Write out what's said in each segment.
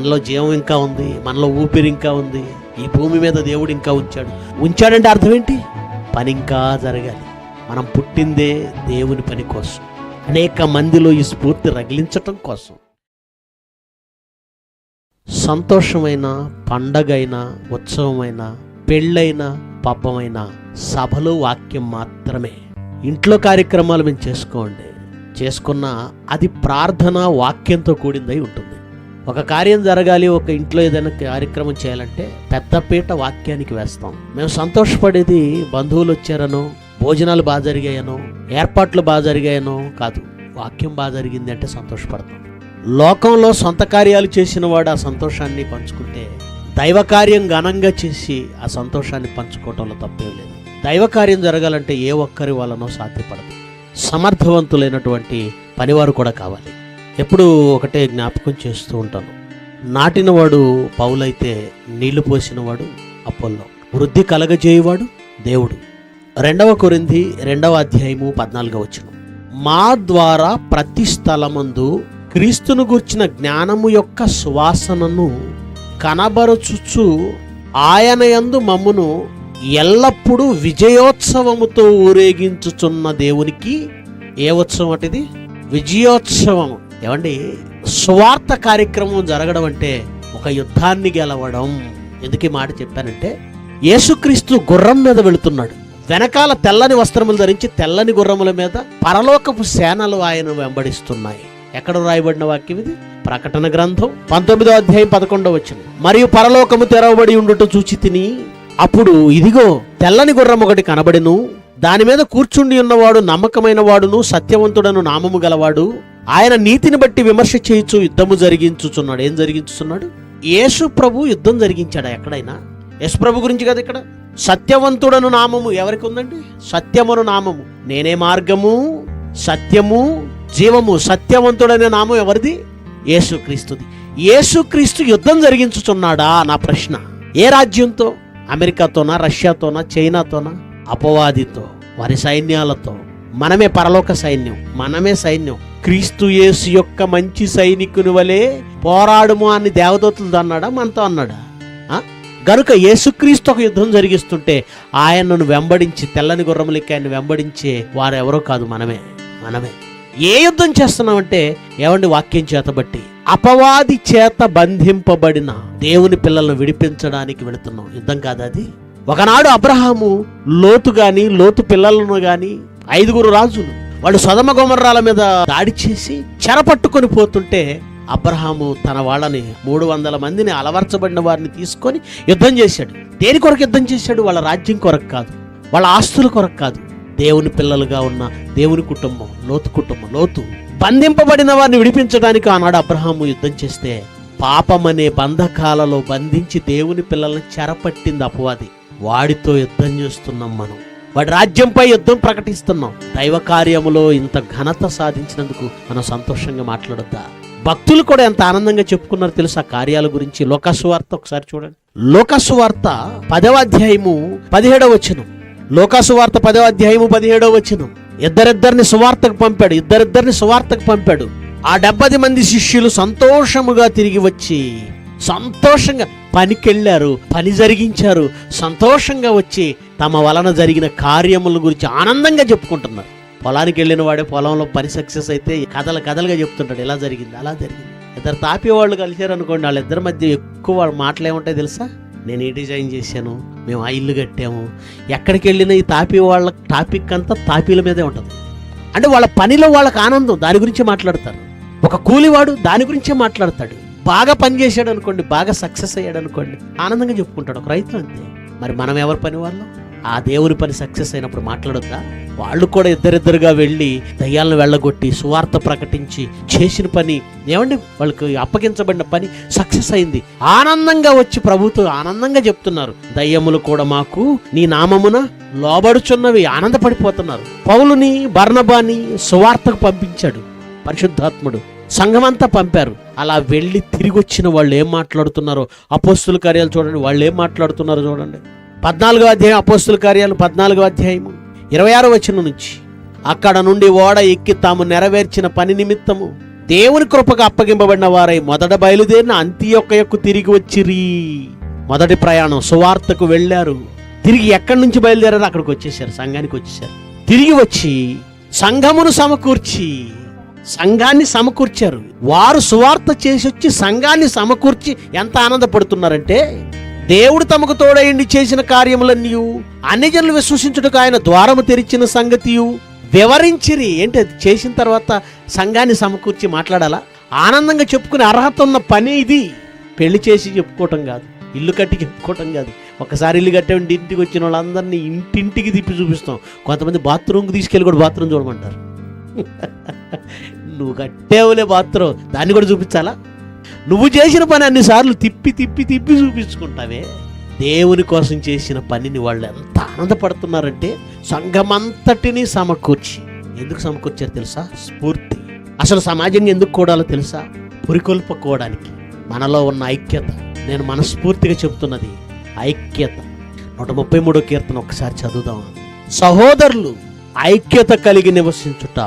మనలో జీవం ఇంకా ఉంది, మనలో ఊపిరి ఇంకా ఉంది, ఈ భూమి మీద దేవుడు ఇంకా ఉంచాడంటే అర్థం ఏంటి? పని ఇంకా జరగాలి. మనం పుట్టిందే దేవుని పని కోసం, అనేక మందిలో ఈ స్ఫూర్తి రగిలించటం కోసం. సంతోషమైన, పండగైన, ఉత్సవమైన, పెళ్ళైన, పబ్బమైన, సభలో వాక్యం మాత్రమే. ఇంట్లో కార్యక్రమాలు మేము చేసుకున్నా అది ప్రార్థన వాక్యంతో కూడిందై ఉంటుంది. ఒక కార్యం జరగాలి, ఒక ఇంట్లో ఏదైనా కార్యక్రమం చేయాలంటే పెద్దపీట వాక్యానికి వేస్తాం. మేము సంతోషపడేది బంధువులు వచ్చారనో, భోజనాలు బాగా జరిగాయనో, ఏర్పాట్లు బాగా జరిగాయనో కాదు. వాక్యం బాగా జరిగింది అంటే సంతోషపడతాం. లోకంలో సొంత కార్యాలు చేసిన వాడు ఆ సంతోషాన్ని పంచుకుంటే, దైవ కార్యం ఘనంగా చేసి ఆ సంతోషాన్ని పంచుకోవటంలో తప్పేం లేదు. దైవ కార్యం జరగాలంటే ఏ ఒక్కరి వల్లనో సాధ్యపడదు. సమర్థవంతులైనటువంటి పనివారు కూడా కావాలి. ఎప్పుడు ఒకటే జ్ఞాపకం చేస్తూ ఉంటాను. నాటినవాడు పౌలైతే నీళ్లు పోసినవాడు అపోల్లో, వృద్ధి కలగజేయువాడు దేవుడు. 2 కొరింథీ 2:14 మా ద్వారా ప్రతి స్థలమందు క్రీస్తును గూర్చిన జ్ఞానము యొక్క సువాసనను కనబరచుచు ఆయన యందు మమ్మును ఎల్లప్పుడూ విజయోత్సవముతో ఊరేగించుచున్న దేవునికి. ఏ ఉత్సవం అటిది? విజయోత్సవము. ఏమండి, స్వార్థ కార్యక్రమం జరగడం అంటే ఒక యుద్ధాన్ని గెలవడం. ఎందుకు ఈ మాట చెప్పానంటే, యేసుక్రీస్తు గుర్రం మీద వెళుతున్నాడు. వెనకాల తెల్లని వస్త్రములు ధరించి తెల్లని గుర్రముల మీద పరలోకపు సేనలు ఆయన వెంబడిస్తున్నాయి. ఎక్కడ రాయబడిన వాక్యం ఇది? ప్రకటన గ్రంథం 19:11. మరియు పరలోకము తెరవబడి ఉండుట చూచి తిని, అప్పుడు ఇదిగో తెల్లని గుర్రం ఒకటి కనబడెను, దాని మీద కూర్చుండి ఉన్నవాడు నమ్మకమైన వాడును సత్యవంతుడను నామము గలవాడు, ఆయన నీతిని బట్టి విమర్శ చేయుచు యుద్ధము జరిగించుచున్నాడు. ఏం జరిగించుతున్నాడు? యేసు ప్రభు యుద్ధం జరిగించాడు. ఎక్కడైనా యేసు ప్రభు గురించి కదా. ఇక్కడ సత్యవంతుడను నామము ఎవరికి ఉందండి? సత్యమును నామము. నేనే మార్గము, సత్యము, జీవము. సత్యవంతుడనే నామం ఎవరిది? యేసుక్రీస్తుది. యేసుక్రీస్తు యుద్ధం జరిగించుచున్నాడా? నా ప్రశ్న. ఏ రాజ్యంతో? అమెరికాతోనా, రష్యాతోనా, చైనాతోనా? అపవాదితో, వారి సైన్యాలతో. మనమే పరలోక సైన్యం, మనమే సైన్యం. క్రీస్తు యేసు యొక్క మంచి సైనికుని వలె పోరాడుము అని దేవదూతలతో అన్నాడా? మనతో అన్నాడా? గనుక యేసుక్రీస్తు ఒక యుద్ధం జరిగిస్తుంటే ఆయనను వెంబడించి, తెల్లని గుర్రములకి ఆయన వెంబడించే వారు ఎవరో కాదు, మనమే. ఏ యుద్ధం చేస్తున్నామంటే ఏమండి? వాక్యం చేతబట్టి అపవాది చేత బంధింపబడిన దేవుని పిల్లలను విడిపించడానికి వెళుతున్నాం. యుద్ధం కాదు అది. ఒకనాడు అబ్రహాము లోతు గాని, లోతు పిల్లలను గాని, 5 రాజులు వాళ్ళు సొదొమ గొమొర్రాల మీద దాడి చేసి చెరపట్టుకొని పోతుంటే అబ్రహాము తన వాళ్ళని 300 మందిని అలవర్చబడిన వారిని తీసుకొని యుద్ధం చేశాడు. దేని కొరకు యుద్ధం చేశాడు? వాళ్ళ రాజ్యం కొరకు కాదు, వాళ్ళ ఆస్తుల కొరకు కాదు. దేవుని పిల్లలుగా ఉన్న దేవుని కుటుంబం, లోతు బంధింపబడిన వారిని విడిపించడానికి ఆనాడు అబ్రహాము యుద్ధం చేస్తే, పాపమనే బంధకాలలో బంధించి దేవుని పిల్లల్ని చెరపట్టింది అపవాది. వాడితో యుద్ధం చేస్తున్నాం మనం. వాడి రాజ్యంపై యుద్ధం ప్రకటిస్తున్నాం. దైవ కార్యములో ఇంత ఘనత సాధించినందుకు మనం సంతోషంగా మాట్లాడొద్దా? భక్తులు కూడా ఎంత ఆనందంగా చెప్పుకున్నారు తెలుసా కార్యాల గురించి. లోకాసువార్త ఒకసారి చూడండి. లోకాసువార్త 10:17. లోకాసువార్త 10:17. ఇద్దరిద్దరిని సువార్తకు పంపాడు. ఆ 70 మంది శిష్యులు సంతోషముగా తిరిగి వచ్చి, సంతోషంగా పనికెళ్ళారు, పని జరిగించారు, సంతోషంగా వచ్చి తమ వలన జరిగిన కార్యముల గురించి ఆనందంగా చెప్పుకుంటున్నారు. పొలానికి వెళ్ళిన వాడే పొలంలో పని సక్సెస్ అయితే కథలుగా చెప్తుంటాడు. ఇలా జరిగింది, అలా జరిగింది. ఇద్దరు తాపీ వాళ్ళు కలిశారు అనుకోండి, వాళ్ళిద్దరి మధ్య ఎక్కువ మాటలు ఏముంటాయి తెలుసా? నేను ఈ డిజైన్ చేశాను, మేము ఆ ఇల్లు కట్టాము. ఎక్కడికి వెళ్ళినా ఈ తాపీ వాళ్ళ టాపిక్ అంతా తాపీల మీదే ఉంటుంది. అంటే వాళ్ళ పనిలో వాళ్ళకి ఆనందం, దాని గురించే మాట్లాడతారు. ఒక కూలివాడు దాని గురించే మాట్లాడతాడు. బాగా పని చేశాడు అనుకోండి, బాగా సక్సెస్ అయ్యాడు అనుకోండి, ఆనందంగా చెప్పుకుంటాడు. ఒక రైతు అంతే. మరి మనం ఎవరి పని వాళ్ళం? ఆ దేవుని పని సక్సెస్ అయినప్పుడు మాట్లాడొద్దా? వాళ్ళు కూడా ఇద్దరిద్దరుగా వెళ్ళి దయ్యాలను వెళ్ళగొట్టి సువార్త ప్రకటించి చేసిన పని ఏమండి, వాళ్ళకి అప్పగించబడిన పని సక్సెస్ అయింది. ఆనందంగా వచ్చి ప్రభుతో ఆనందంగా చెప్తున్నారు, దయ్యములు కూడా మాకు నీ నామమున లోబడుచున్నవి. ఆనందపడిపోతున్నారు. పౌలుని, బర్నబాని సువార్తకు పంపించాడు పరిశుద్ధాత్ముడు. సంఘమంతా పంపారు. అలా వెళ్ళి తిరిగి వచ్చిన వాళ్ళు ఏం మాట్లాడుతున్నారో అపోస్తుల కార్యాలు చూడండి. వాళ్ళు ఏం మాట్లాడుతున్నారో చూడండి. 14వ అధ్యాయం, అపోస్తుల కార్యాలు 14వ అధ్యాయము 26వ వచనం నుంచి. అక్కడ నుండి ఓడ ఎక్కి తాము నెరవేర్చిన పని నిమిత్తము దేవుని కృపకు అప్పగింపబడిన వారై మొదట బయలుదేరిన అంతియొక్కకు తిరిగి వచ్చిరి. మొదటి ప్రయాణం సువార్తకు వెళ్ళారు. తిరిగి ఎక్కడి నుంచి బయలుదేరారు? అక్కడికి వచ్చేసారు, సంఘానికి వచ్చేసారు. తిరిగి వచ్చి సంఘమును సమకూర్చి, సంఘాన్ని సమకూర్చారు. వారు సువార్త చేసి వచ్చి సంఘాన్ని సమకూర్చి ఎంత ఆనందపడుతున్నారంటే, దేవుడు తమకు తోడయండి చేసిన కార్యములన్నీ అన్ని జనులు విశ్వసించుటకు ఆయన ద్వారము తెరిచిన సంగతియు వివరించిరి. ఏంటి అది చేసిన తర్వాత సంఘాన్ని సమకూర్చి మాట్లాడాలా? ఆనందంగా చెప్పుకునే అర్హత ఉన్న పని ఇది. పెళ్లి చేసి చెప్పుకోవటం కాదు, ఇల్లు కట్టి చెప్పుకోవటం కాదు. ఒకసారి ఇల్లు కట్టామంటే ఇంటికి వచ్చిన వాళ్ళందరినీ ఇంటింటికి తిప్పి చూపిస్తాం. కొంతమంది బాత్రూమ్కి తీసుకెళ్ళి కూడా బాత్రూమ్ చూడమంటారు. నువ్వు కట్టేవులే బాత్రూమ్, దాన్ని కూడా చూపించాలా? నువ్వు చేసిన పని అన్నిసార్లు తిప్పి తిప్పి తిప్పి చూపించుకుంటావే. దేవుని కోసం చేసిన పనిని వాళ్ళు ఎంత ఆనందపడుతున్నారంటే, సంఘమంతటిని సమకూర్చి. ఎందుకు సమకూర్చారు తెలుసా? స్ఫూర్తి. అసలు సమాజంగా ఎందుకు కూడాలో తెలుసా? పురికొల్పుకోవడానికి. మనలో ఉన్న ఐక్యత. నేను మనస్ఫూర్తిగా చెబుతున్నది ఐక్యత. 133వ కీర్తన ఒకసారి చదువుదాం. సహోదరులు ఐక్యత కలిగి నివసించుట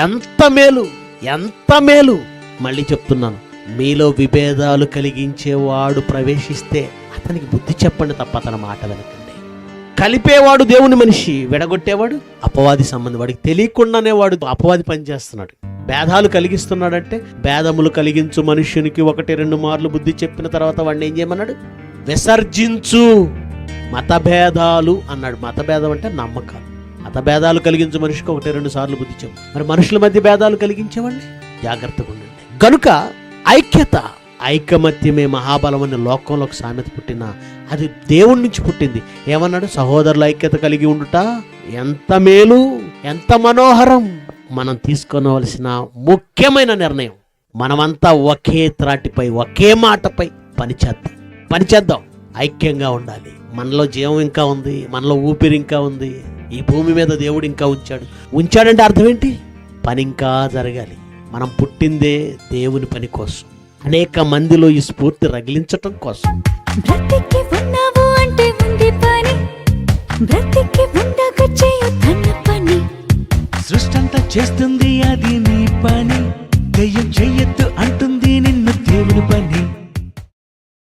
ఎంత మేలు, ఎంత మేలు. మళ్ళీ చెప్తున్నాను, మీలో విభేదాలు కలిగించేవాడు ప్రవేశిస్తే అతనికి బుద్ధి చెప్పండి తప్ప అతని మాట వినకండి. కలిపేవాడు దేవుని మనిషి, విడగొట్టేవాడు అపవాది సంబంధం. వాడికి తెలియకుండానే వాడు అపవాది పనిచేస్తున్నాడు. భేదాలు కలిగిస్తున్నాడంటే, భేదములు కలిగించు మనుష్యునికి 1-2 మార్లు బుద్ధి చెప్పిన తర్వాత వాడిని ఏం చేయమన్నాడు? విసర్జించు మతభేదాలు అన్నాడు. మతభేదం అంటే నమ్మకాలు. మతభేదాలు కలిగించు మనిషికి 1-2 సార్లు బుద్ధి చెప్పు. మరి మనుషుల మధ్య భేదాలు కలిగించేవాడిని జాగ్రత్తగా ఉండండి. గనుక ఐక్యత, ఐకమత్యమే మహాబలం అనే లోకంలో ఒక సామెత పుట్టిన, అది దేవుడి నుంచి పుట్టింది. ఏమన్నాడు? సహోదరుల ఐక్యత కలిగి ఉండుట ఎంత మేలు, ఎంత మనోహరం. మనం తీసుకోవలసిన ముఖ్యమైన నిర్ణయం, మనమంతా ఒకే త్రాటిపై, ఒకే మాటపై పనిచేద్దాం. ఐక్యంగా ఉండాలి. మనలో జీవం ఇంకా ఉంది, మనలో ఊపిరి ఇంకా ఉంది. ఈ భూమి మీద దేవుడు ఇంకా ఉంచాడంటే అర్థం ఏంటి? పని ఇంకా జరగాలి. మనం పుట్టిందే దేవుని పని కోసం, అనేక మందిలో ఈ స్ఫూర్తి రగిలించటం కోసం. బ్రతికి ఉన్నావు అంటే ఉంది పని, బ్రతికి ఉండక చేయొద్దన్న పని. సృష్టంతా చేస్తుంది అది